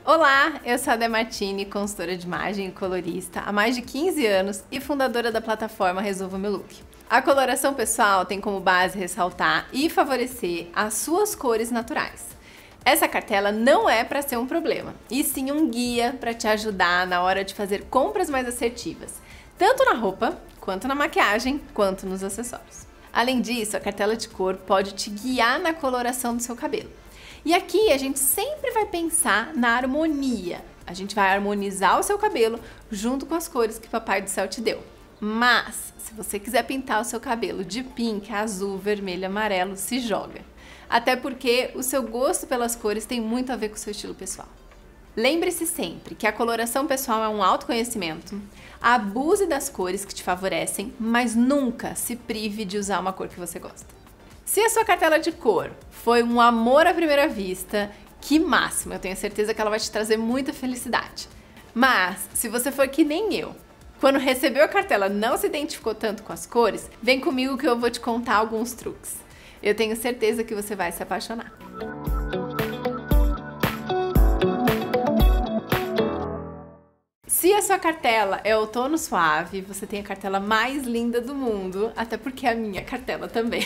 Olá, eu sou a Demartini, consultora de imagem e colorista há mais de 15 anos e fundadora da plataforma Resolva Meu Look. A coloração pessoal tem como base ressaltar e favorecer as suas cores naturais. Essa cartela não é para ser um problema, e sim um guia para te ajudar na hora de fazer compras mais assertivas, tanto na roupa, quanto na maquiagem, quanto nos acessórios. Além disso, a cartela de cor pode te guiar na coloração do seu cabelo. E aqui a gente sempre vai pensar na harmonia. A gente vai harmonizar o seu cabelo junto com as cores que o Papai do Céu te deu. Mas, se você quiser pintar o seu cabelo de pink, azul, vermelho, amarelo, se joga. Até porque o seu gosto pelas cores tem muito a ver com o seu estilo pessoal. Lembre-se sempre que a coloração pessoal é um autoconhecimento. Abuse das cores que te favorecem, mas nunca se prive de usar uma cor que você gosta. Se a sua cartela de cor foi um amor à primeira vista, que máximo! Eu tenho certeza que ela vai te trazer muita felicidade. Mas, se você for que nem eu, quando recebeu a cartela não se identificou tanto com as cores, vem comigo que eu vou te contar alguns truques. Eu tenho certeza que você vai se apaixonar. Se a sua cartela é outono suave, você tem a cartela mais linda do mundo, até porque a minha cartela também.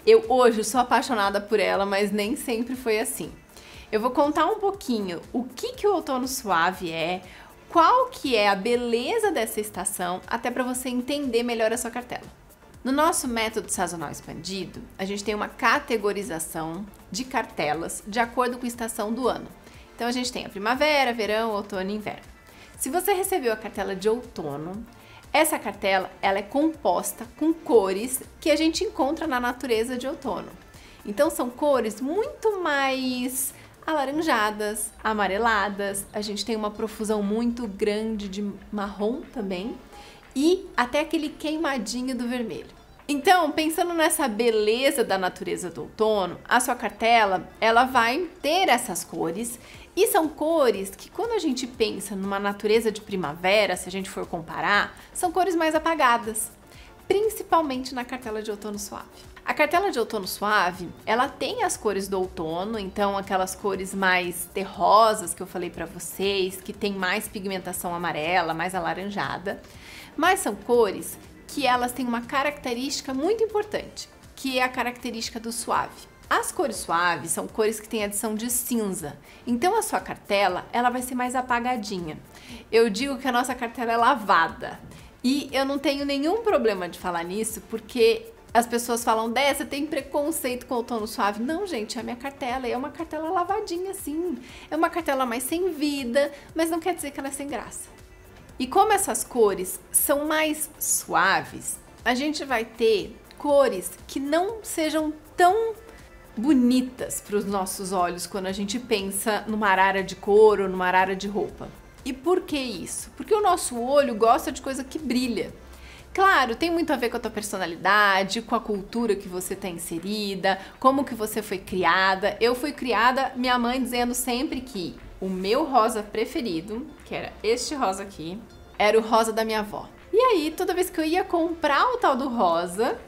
Eu hoje sou apaixonada por ela, mas nem sempre foi assim. Eu vou contar um pouquinho o que o outono suave é, qual que é a beleza dessa estação, até para você entender melhor a sua cartela. No nosso método sazonal expandido, a gente tem uma categorização de cartelas de acordo com a estação do ano. Então a gente tem a primavera, verão, outono e inverno. Se você recebeu a cartela de outono, essa cartela ela é composta com cores que a gente encontra na natureza de outono. Então são cores muito mais alaranjadas, amareladas, a gente tem uma profusão muito grande de marrom também e até aquele queimadinho do vermelho. Então, pensando nessa beleza da natureza do outono, a sua cartela ela vai ter essas cores. E são cores que quando a gente pensa numa natureza de primavera, se a gente for comparar, são cores mais apagadas, principalmente na cartela de outono suave. A cartela de outono suave, ela tem as cores do outono, então aquelas cores mais terrosas que eu falei pra vocês, que tem mais pigmentação amarela, mais alaranjada, mas são cores que elas têm uma característica muito importante, que é a característica do suave. As cores suaves são cores que têm adição de cinza, então a sua cartela ela vai ser mais apagadinha. Eu digo que a nossa cartela é lavada e eu não tenho nenhum problema de falar nisso porque as pessoas falam, você tem preconceito com o outono suave. Não, gente, a minha cartela é uma cartela lavadinha sim, é uma cartela mais sem vida, mas não quer dizer que ela é sem graça. E como essas cores são mais suaves, a gente vai ter cores que não sejam tão bonitas para os nossos olhos quando a gente pensa numa arara de cor ou numa arara de roupa. E por que isso? Porque o nosso olho gosta de coisa que brilha. Claro, tem muito a ver com a tua personalidade, com a cultura que você está inserida, como que você foi criada. Eu fui criada, minha mãe dizendo sempre que o meu rosa preferido, que era este rosa aqui, era o rosa da minha avó. E aí, toda vez que eu ia comprar o tal do rosa,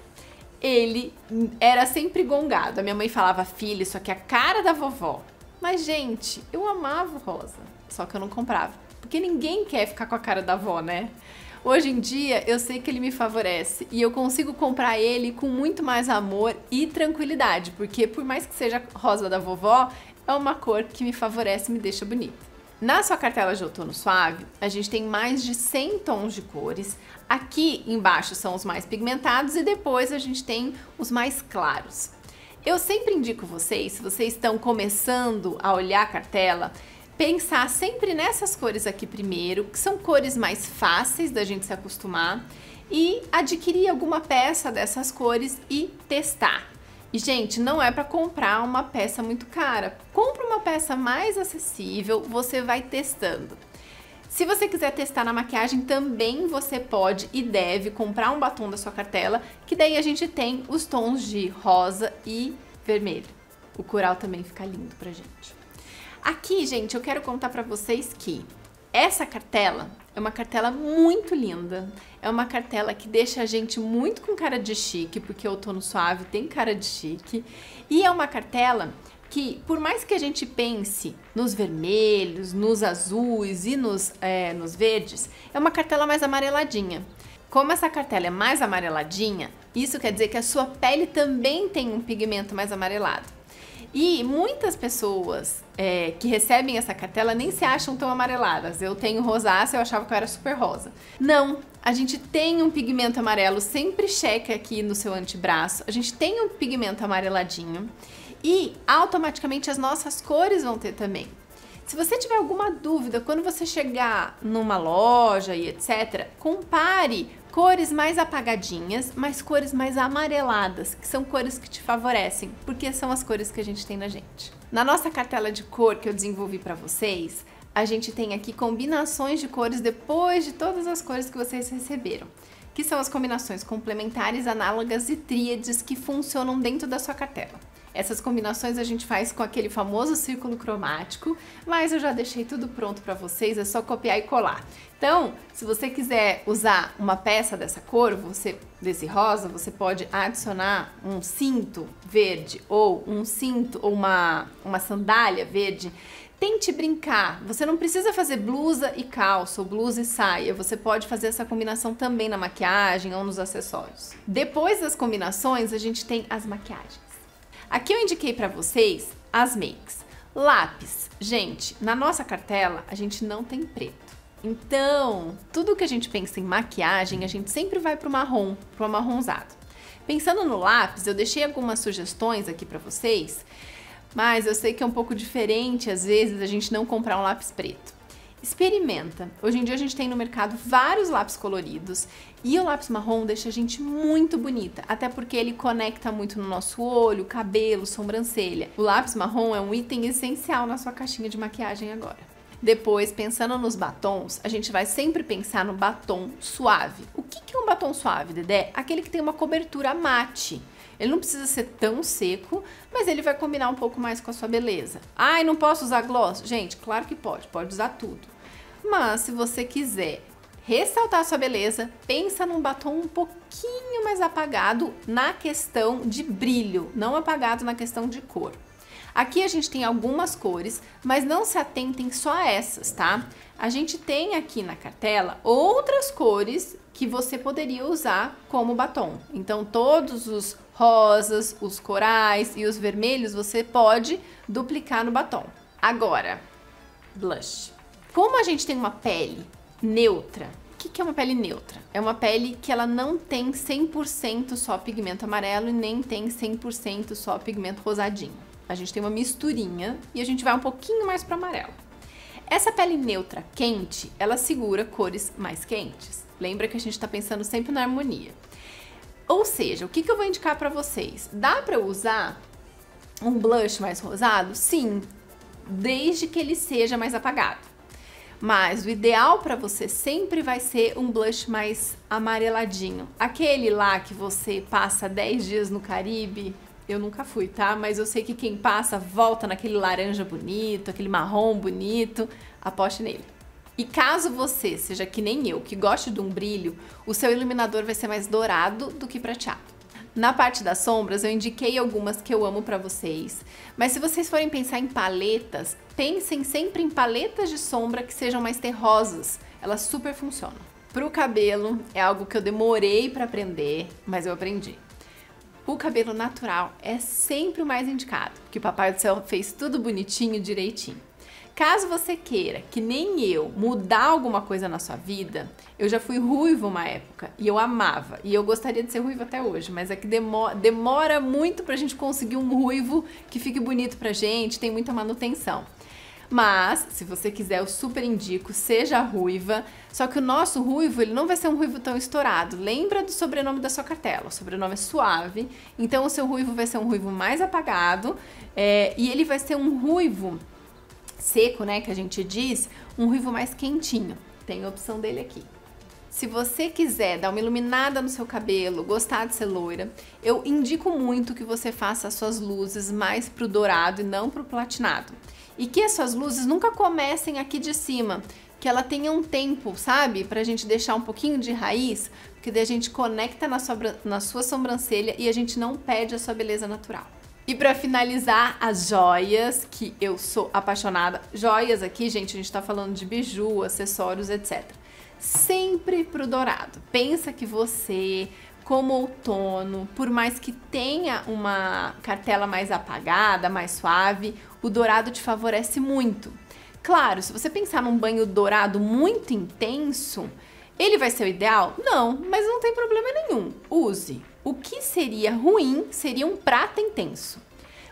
ele era sempre gongado. A minha mãe falava, filha, isso aqui é a cara da vovó. Mas, gente, eu amava o rosa, só que eu não comprava. Porque ninguém quer ficar com a cara da avó, né? Hoje em dia, eu sei que ele me favorece e eu consigo comprar ele com muito mais amor e tranquilidade. Porque, por mais que seja rosa da vovó, é uma cor que me favorece e me deixa bonita. Na sua cartela de outono suave, a gente tem mais de 100 tons de cores. Aqui embaixo são os mais pigmentados e depois a gente tem os mais claros. Eu sempre indico vocês, se vocês estão começando a olhar a cartela, pensar sempre nessas cores aqui primeiro, que são cores mais fáceis da gente se acostumar, e adquirir alguma peça dessas cores e testar. E, gente, não é para comprar uma peça muito cara. Compra uma peça mais acessível, você vai testando. Se você quiser testar na maquiagem, também você pode e deve comprar um batom da sua cartela, que daí a gente tem os tons de rosa e vermelho. O coral também fica lindo pra gente. Aqui, gente, eu quero contar pra vocês que essa cartela é uma cartela muito linda, é uma cartela que deixa a gente muito com cara de chique, porque o outono suave tem cara de chique, e é uma cartela que, por mais que a gente pense nos vermelhos, nos azuis e nos verdes, é uma cartela mais amareladinha. Como essa cartela é mais amareladinha, isso quer dizer que a sua pele também tem um pigmento mais amarelado. E muitas pessoas que recebem essa cartela nem se acham tão amareladas. Eu tenho rosácea, eu achava que eu era super rosa. Não, a gente tem um pigmento amarelo, sempre checa aqui no seu antebraço. A gente tem um pigmento amareladinho e automaticamente as nossas cores vão ter também. Se você tiver alguma dúvida, quando você chegar numa loja e etc., compare cores mais apagadinhas, mas cores mais amareladas, que são cores que te favorecem, porque são as cores que a gente tem na gente. Na nossa cartela de cor que eu desenvolvi para vocês, a gente tem aqui combinações de cores depois de todas as cores que vocês receberam, que são as combinações complementares, análogas e tríades que funcionam dentro da sua cartela. Essas combinações a gente faz com aquele famoso círculo cromático, mas eu já deixei tudo pronto para vocês, é só copiar e colar. Então, se você quiser usar uma peça dessa cor, desse rosa, você pode adicionar um cinto verde ou um cinto ou uma sandália verde. Tente brincar, você não precisa fazer blusa e calça ou blusa e saia, você pode fazer essa combinação também na maquiagem ou nos acessórios. Depois das combinações, a gente tem as maquiagens. Aqui eu indiquei para vocês as makes. Lápis. Gente, na nossa cartela a gente não tem preto. Então, tudo que a gente pensa em maquiagem, a gente sempre vai para o marrom, para o amarronzado. Pensando no lápis, eu deixei algumas sugestões aqui para vocês, mas eu sei que é um pouco diferente, às vezes, a gente não comprar um lápis preto. Experimenta. Hoje em dia a gente tem no mercado vários lápis coloridos e o lápis marrom deixa a gente muito bonita, até porque ele conecta muito no nosso olho, cabelo, sobrancelha. O lápis marrom é um item essencial na sua caixinha de maquiagem agora. Depois, pensando nos batons, a gente vai sempre pensar no batom suave. O que é um batom suave, Dedé? Aquele que tem uma cobertura mate. Ele não precisa ser tão seco, mas ele vai combinar um pouco mais com a sua beleza. Ai, não posso usar gloss? Gente, claro que pode usar tudo. Mas se você quiser ressaltar a sua beleza, pensa num batom um pouquinho mais apagado na questão de brilho, não apagado na questão de cor. Aqui a gente tem algumas cores, mas não se atentem só a essas, tá? A gente tem aqui na cartela outras cores que você poderia usar como batom. Então todos os rosas, os corais e os vermelhos você pode duplicar no batom. Agora, blush. Como a gente tem uma pele neutra, o que é uma pele neutra? É uma pele que ela não tem 100% só pigmento amarelo e nem tem 100% só pigmento rosadinho. A gente tem uma misturinha e a gente vai um pouquinho mais para amarelo. Essa pele neutra quente, ela segura cores mais quentes. Lembra que a gente está pensando sempre na harmonia. Ou seja, o que eu vou indicar para vocês? Dá para usar um blush mais rosado? Sim, desde que ele seja mais apagado. Mas o ideal para você sempre vai ser um blush mais amareladinho. Aquele lá que você passa 10 dias no Caribe, eu nunca fui, tá? Mas eu sei que quem passa volta naquele laranja bonito, aquele marrom bonito, aposte nele. E caso você seja que nem eu, que goste de um brilho, o seu iluminador vai ser mais dourado do que prateado. Na parte das sombras, eu indiquei algumas que eu amo pra vocês, mas se vocês forem pensar em paletas, pensem sempre em paletas de sombra que sejam mais terrosas, elas super funcionam. Pro cabelo, é algo que eu demorei pra aprender, mas eu aprendi. O cabelo natural é sempre o mais indicado, porque o Papai do Céu fez tudo bonitinho, direitinho. Caso você queira, que nem eu, mudar alguma coisa na sua vida, eu já fui ruiva uma época e eu amava. E eu gostaria de ser ruiva até hoje, mas é que demora muito pra gente conseguir um ruivo que fique bonito pra gente, tem muita manutenção. Mas, se você quiser, eu super indico, seja ruiva. Só que o nosso ruivo, ele não vai ser um ruivo tão estourado. Lembra do sobrenome da sua cartela, o sobrenome é Suave. Então o seu ruivo vai ser um ruivo mais apagado e ele vai ser um ruivo seco, né, que a gente diz, um ruivo mais quentinho. Tem a opção dele aqui. Se você quiser dar uma iluminada no seu cabelo, gostar de ser loira, eu indico muito que você faça as suas luzes mais pro dourado e não pro platinado. E que as suas luzes nunca comecem aqui de cima, que ela tenha um tempo, sabe? Pra gente deixar um pouquinho de raiz, porque daí a gente conecta na sua sobrancelha e a gente não perde a sua beleza natural. E pra finalizar, as joias, que eu sou apaixonada. Joias aqui, gente, a gente tá falando de biju, acessórios, etc. Sempre pro dourado. Pensa que você, como outono, por mais que tenha uma cartela mais apagada, mais suave, o dourado te favorece muito. Claro, se você pensar num banho dourado muito intenso, ele vai ser o ideal? Não, mas não tem problema nenhum. Use. O que seria ruim seria um prata intenso.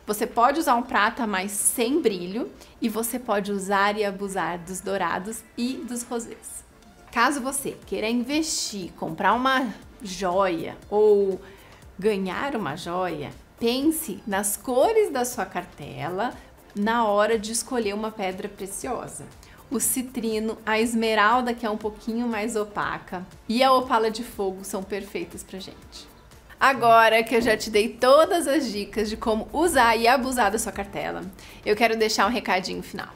Você pode usar um prata mais sem brilho e você pode usar e abusar dos dourados e dos rosés. Caso você queira investir, comprar uma joia ou ganhar uma joia, pense nas cores da sua cartela na hora de escolher uma pedra preciosa. O citrino, a esmeralda, que é um pouquinho mais opaca, e a opala de fogo são perfeitas pra gente. Agora que eu já te dei todas as dicas de como usar e abusar da sua cartela, eu quero deixar um recadinho final.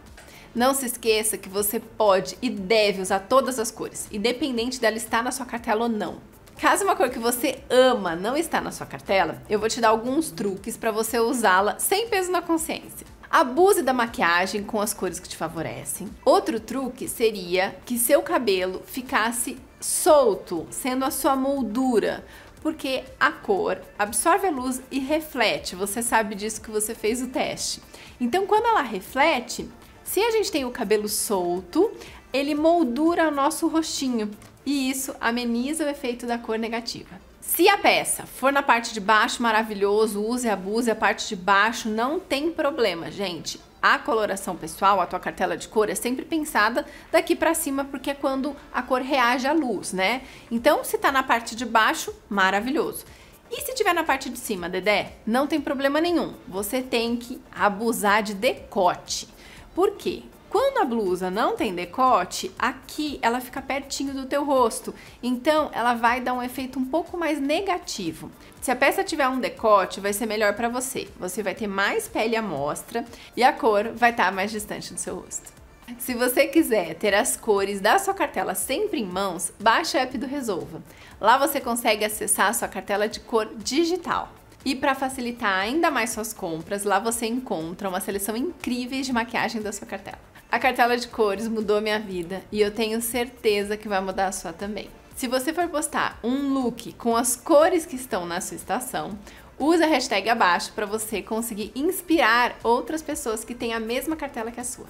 Não se esqueça que você pode e deve usar todas as cores, independente dela estar na sua cartela ou não. Caso uma cor que você ama não está na sua cartela, eu vou te dar alguns truques para você usá-la sem peso na consciência. Abuse da maquiagem com as cores que te favorecem. Outro truque seria que seu cabelo ficasse solto, sendo a sua moldura, porque a cor absorve a luz e reflete. Você sabe disso que você fez o teste. Então, quando ela reflete, se a gente tem o cabelo solto, ele moldura o nosso rostinho e isso ameniza o efeito da cor negativa. Se a peça for na parte de baixo, maravilhoso, use e abuse. A parte de baixo não tem problema, gente. A coloração pessoal, a tua cartela de cor é sempre pensada daqui pra cima, porque é quando a cor reage à luz, né? Então, se tá na parte de baixo, maravilhoso. E se tiver na parte de cima, Dedé, não tem problema nenhum. Você tem que abusar de decote. Por quê? Quando a blusa não tem decote, aqui ela fica pertinho do teu rosto, então ela vai dar um efeito um pouco mais negativo. Se a peça tiver um decote, vai ser melhor para você. Você vai ter mais pele à mostra e a cor vai estar mais distante do seu rosto. Se você quiser ter as cores da sua cartela sempre em mãos, baixa o app do Resolva. Lá você consegue acessar a sua cartela de cor digital. E para facilitar ainda mais suas compras, lá você encontra uma seleção incrível de maquiagem da sua cartela. A cartela de cores mudou minha vida e eu tenho certeza que vai mudar a sua também. Se você for postar um look com as cores que estão na sua estação, use a hashtag abaixo para você conseguir inspirar outras pessoas que têm a mesma cartela que a sua.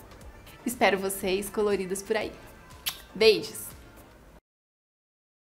Espero vocês coloridas por aí. Beijos!